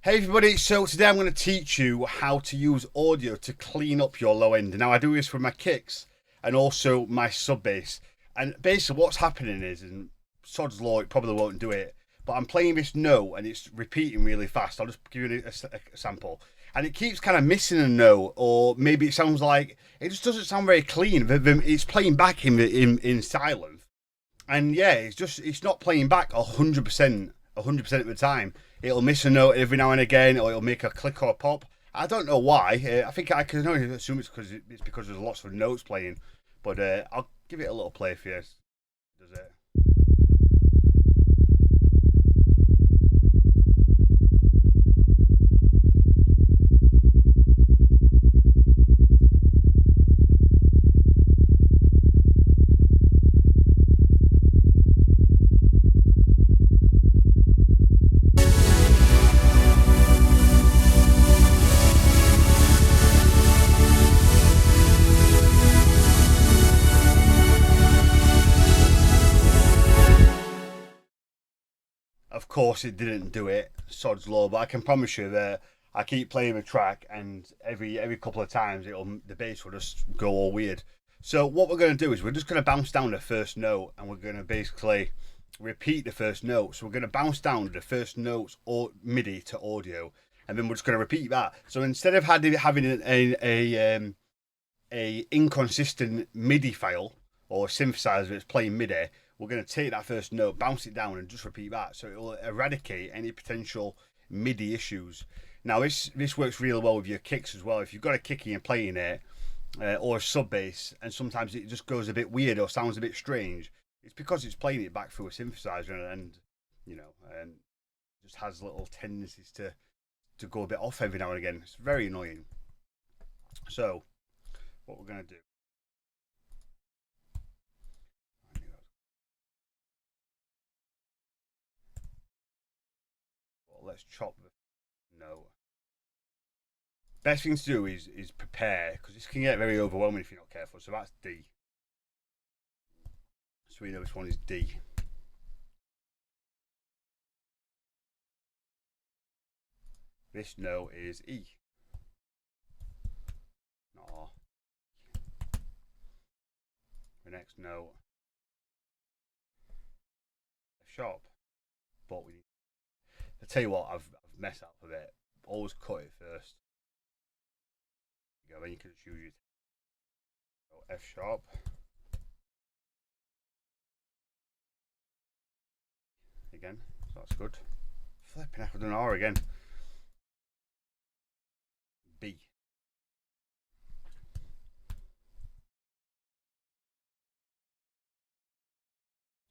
Hey everybody, so today I'm going to teach you how to use audio to clean up your low end. Now I do this with my kicks and also my sub bass. And basically what's happening is, and sod's law, it probably won't do it, but I'm playing this note and it's repeating really fast. I'll just give you a sample. And it keeps kind of missing a note, or maybe it sounds like, it just doesn't sound very clean. It's playing back in silence. And yeah, it's not playing back 100%, 100% of the time. It'll miss a note every now and again, or it'll make a click or a pop. I don't know why. I think I can only assume it's because there's lots of notes playing. But I'll give it a little play for you. Does it? Of course, it didn't do it. Sod's law, but I can promise you that I keep playing the track, and every couple of times the bass will just go all weird. So what we're going to do is we're just going to bounce down the first note, and we're going to basically repeat the first note. So we're going to bounce down the first notes or midi to audio, and then we're just going to repeat that. So instead of having a inconsistent MIDI file or synthesizer that's playing MIDI, we're going to take that first note, bounce it down, and just repeat that. So it will eradicate any potential MIDI issues. Now this works really well with your kicks as well. If you've got a kick and you're playing it, or a sub bass, and sometimes it just goes a bit weird or sounds a bit strange, it's because it's playing it back through a synthesizer, and just has little tendencies to go a bit off every now and again. It's very annoying. So what we're going to do. Well, let's chop the note. Best thing to do is prepare, because this can get very overwhelming if you're not careful. So that's D. So we know which one is D. This note is E. Not R. The next note, F sharp. But I tell you what, I've messed up a bit. Always cut it first. Then you can just use your F sharp. Again, so that's good. Flipping, I've done R again. B.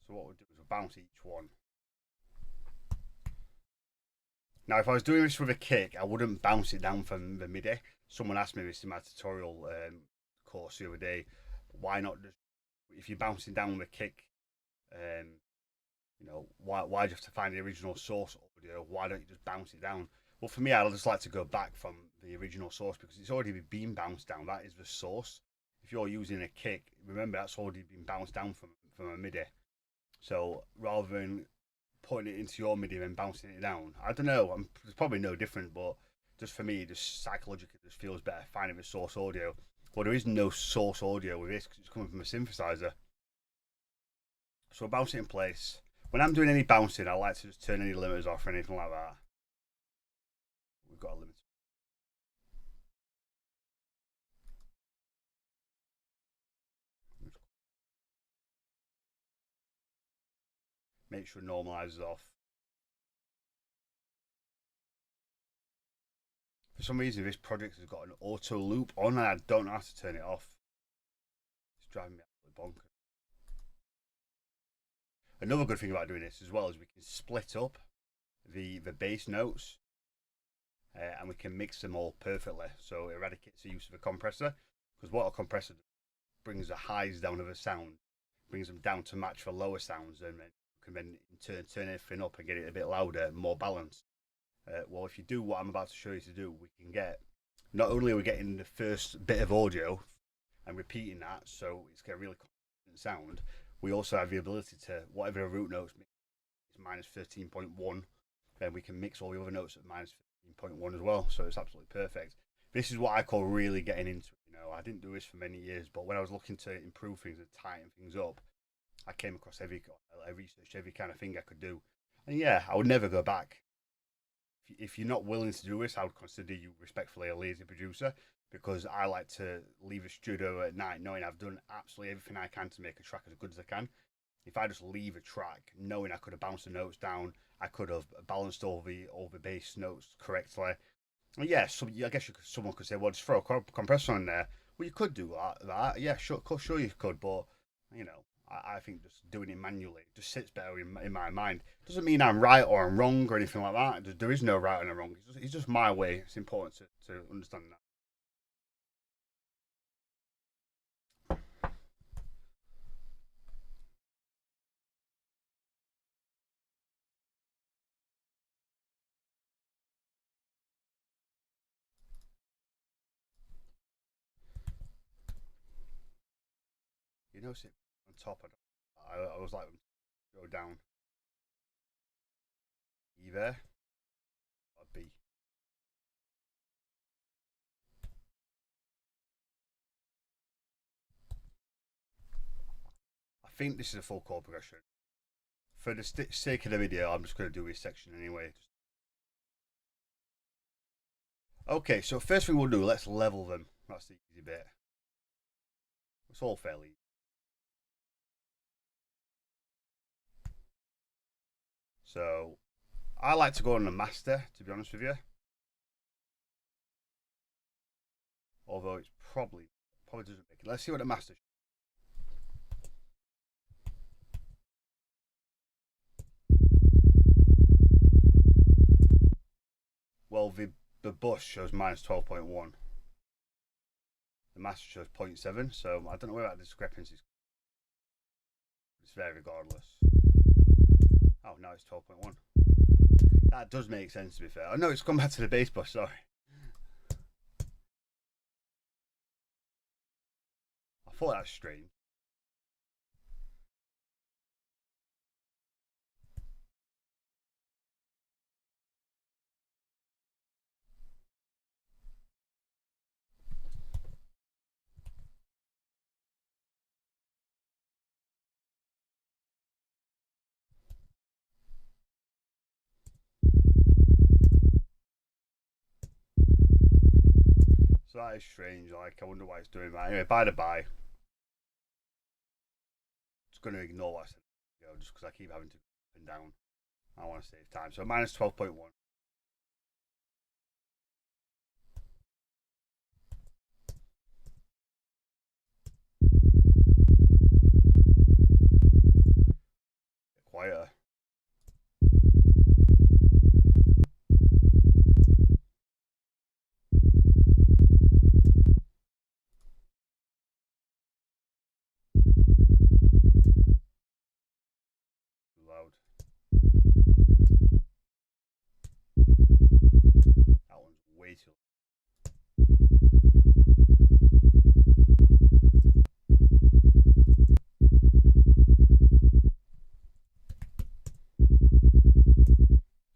So what we'll do is we'll bounce each one. Now, if I was doing this with a kick, I wouldn't bounce it down from the MIDI. Someone asked me this in my tutorial course the other day. Why not just, if you're bouncing down with a kick, why do you have to find the original source audio? Why don't you just bounce it down? Well, for me, I just like to go back from the original source because it's already been bounced down. That is the source. If you're using a kick, remember that's already been bounced down from a MIDI. So rather than putting it into your MIDI and bouncing it down, I don't know. It's probably no different, but just for me, just psychologically, it just feels better finding the source audio. Well, there is no source audio with this because it's coming from a synthesizer. So I'll bounce it in place. When I'm doing any bouncing, I like to just turn any limiters off or anything like that. We've got a limiter. Make sure it normalizes off. For some reason, this project has got an auto loop on, and I don't know how to turn it off. It's driving me absolutely bonkers. Another good thing about doing this as well is we can split up the bass notes, and we can mix them all perfectly. So it eradicates the use of a compressor, because what a compressor brings the highs down of a sound, brings them down to match the lower sounds, and then can then in turn turn everything up and get it a bit louder, more balanced. Well, if you do what I'm about to show you to do, we can get, not only are we getting the first bit of audio and repeating that, so it's got a really consistent sound, we also have the ability to, whatever the root notes is minus 13.1, then we can mix all the other notes at minus 0.1 as well, so it's absolutely perfect. This is what I call really getting into it. You know, I didn't do this for many years, but when I was looking to improve things and tighten things up, I came across I researched every kind of thing I could do, and yeah, I would never go back. If you're not willing to do this, I would consider you respectfully a lazy producer, because I like to leave a studio at night knowing I've done absolutely everything I can to make a track as good as I can. If I just leave a track knowing I could have bounced the notes down, I could have balanced all the bass notes correctly. And yeah, so I guess someone could say, well, just throw a compressor on there. Well, you could do that. Yeah, sure you could, but you know, I think just doing it manually just sits better in my mind. Doesn't mean I'm right or I'm wrong or anything like that. There is no right and wrong. It's just my way. It's important to understand that. You know, sit on top. I was like, go down. E there, or B. I think this is a full chord progression. For the sake of the video, I'm just going to do this section anyway. Okay, so first thing we'll do, let's level them. That's the easy bit. It's all fairly. So I like to go on the master, to be honest with you. Although it's probably doesn't make it. Let's see what the master. Well, the bus shows minus 12.1. The master shows 0.7, so I don't know where that discrepancy is. It's there regardless. Oh, no, it's 12.1. That does make sense, to be fair. Oh, no, it's come back to the bass bus, sorry. I thought that was strange. So that is strange. Like, I wonder why it's doing that. Anyway, by the by, just going to ignore what I said, just because I keep having to go up and down. I want to save time. So minus 12.1. Quieter. Too loud. That one's way too.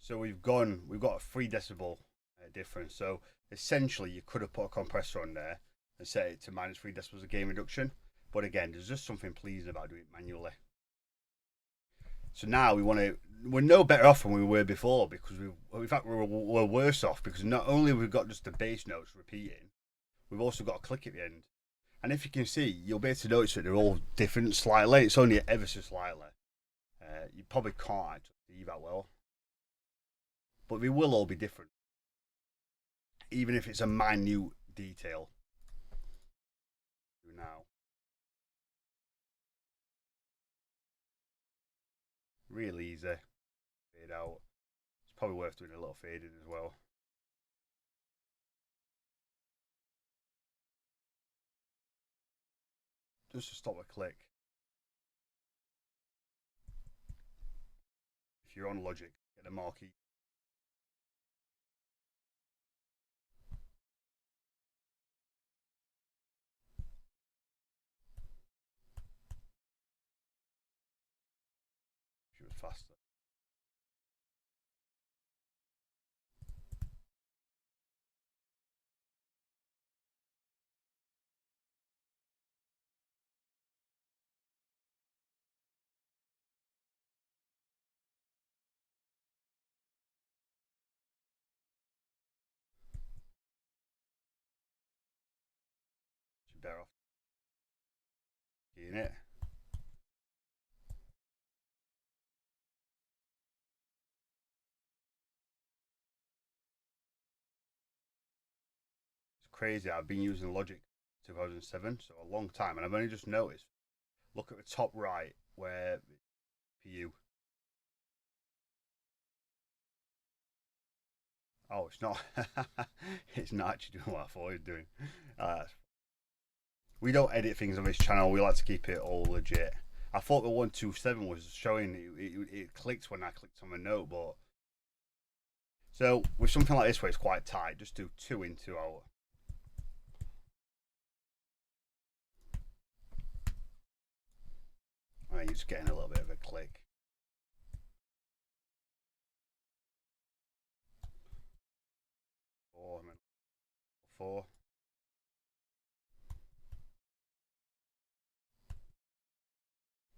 So we've got a 3 decibel difference. So essentially, you could have put a compressor on there and set it to minus 3 decibels of gain reduction. But again, there's just something pleasing about doing it manually. So now we're no better off than we were before, because in fact, we're worse off, because not only we've got just the bass notes repeating, we've also got a click at the end. And if you can see, you'll be able to notice that they're all different slightly. It's only ever so slightly. You probably can't actually see that well, but they will all be different, even if it's a minute detail. Now, really easy. Fade out. It's probably worth doing a little fading as well. Just to stop a click. If you're on Logic, get a marquee. She was faster. better off keying it. It's crazy. I've been using Logic 2007, so a long time, and I've only just noticed. Look at the top right where PU. Oh, it's not. It's not actually doing what I thought it was doing. We don't edit things on this channel. We like to keep it all legit. I thought the 127 was showing it clicked when I clicked on the note, but so with something like this where it's quite tight, just do 2 in, 2 out. I mean, you're just getting a little bit of a click. Four.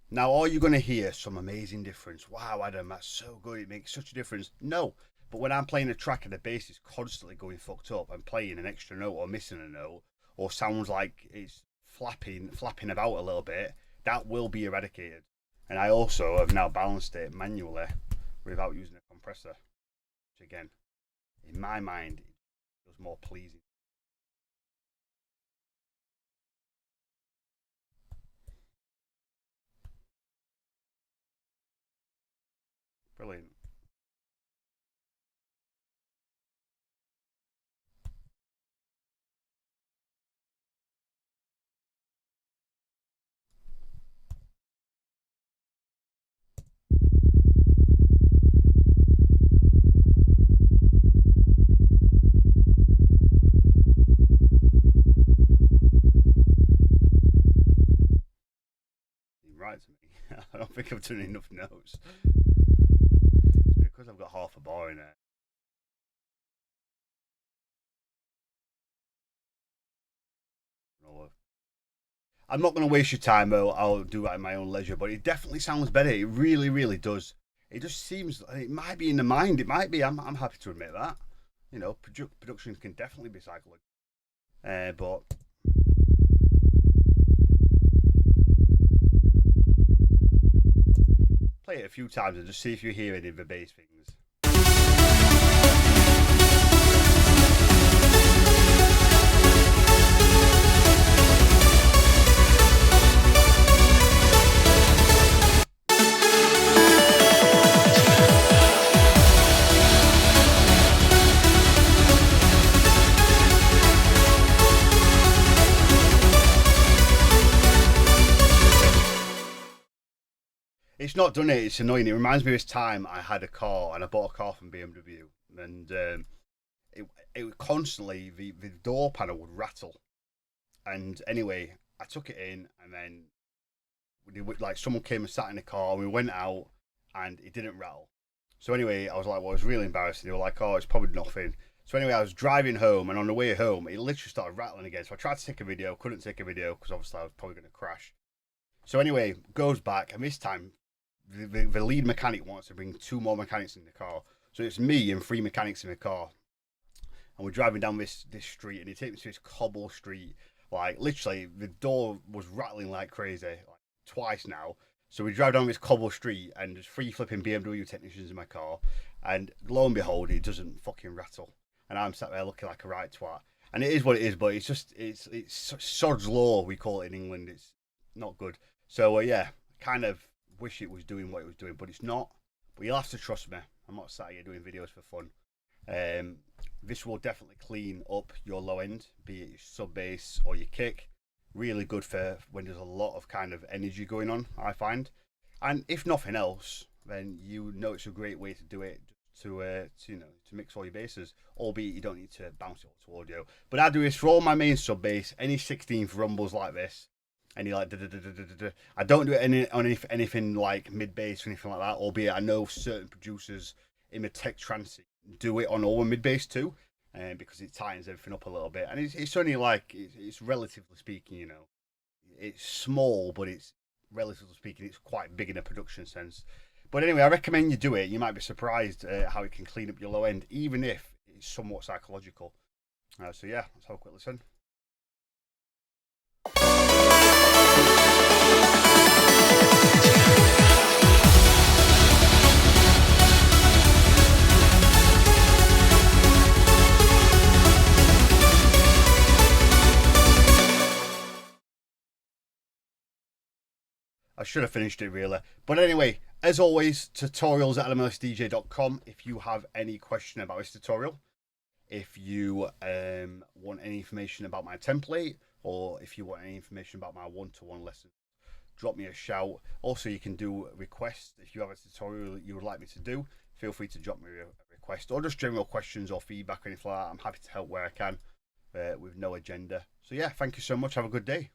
Now, are you going to hear some amazing difference? Wow, Adam, that's so good. It makes such a difference. No, but when I'm playing a track and the bass is constantly going fucked up, I'm playing an extra note or missing a note, or sounds like it's flapping about a little bit, that will be eradicated. And I also have now balanced it manually without using a compressor, which again, in my mind, it feels more pleasing. Brilliant. Right to me. I don't think I've done enough notes. It's because I've got half a bar in there. I'm not going to waste your time though. I'll do that in my own leisure, but it definitely sounds better. It really, really does. It just seems it might be in the mind. It might be. I'm happy to admit that. You know, production can definitely be psychological. But play it a few times and just see if you hear any of the bass things. It's not done it. It's annoying. It reminds me of this time I had a car and I bought a car from BMW, and it constantly the door panel would rattle. And anyway, I took it in, and then like someone came and sat in the car, and we went out, and it didn't rattle. So anyway, I was like, well, it was really embarrassing. They were like, oh, it's probably nothing. So anyway, I was driving home, and on the way home, it literally started rattling again. So I tried to take a video, couldn't take a video because obviously I was probably going to crash. So anyway, goes back, and this time the lead mechanic wants to bring 2 more mechanics in the car. So it's me and 3 mechanics in the car. And we're driving down this street, and he takes me to this cobble street. Like, literally, the door was rattling like crazy, like twice now. So we drive down this cobble street, and there's 3 flipping BMW technicians in my car. And lo and behold, it doesn't fucking rattle. And I'm sat there looking like a right twat. And it is what it is, but it's sod's law, we call it in England. It's not good. So, yeah, kind of wish it was doing what it was doing, but it's not. But you'll have to trust me. I'm not sat here doing videos for fun. This will definitely clean up your low end, be it your sub bass or your kick. Really good for when there's a lot of kind of energy going on, I find. And if nothing else, then you know it's a great way to do it, to mix all your basses. Albeit you don't need to bounce it up to audio. But I do this for all my main sub bass. Any 16th rumbles like this. Any like I don't do it on anything like mid bass or anything like that. Albeit I know certain producers in the tech trance do it on all mid bass too, because it tightens everything up a little bit. And it's only like it's relatively speaking, you know, it's small, but it's relatively speaking, it's quite big in a production sense. But anyway, I recommend you do it. You might be surprised how it can clean up your low end, even if it's somewhat psychological. So yeah, let's have a quick listen. should have finished it really. But anyway, as always, tutorials@adamelsdj.com if you have any question about this tutorial. If you want any information about my template, or if you want any information about my one-to-one lesson, drop me a shout. Also, you can do requests. If you have a tutorial that you would like me to do, feel free to drop me a request, or just general questions or feedback or anything like that. I'm happy to help where I can with no agenda. So yeah, thank you so much. Have a good day.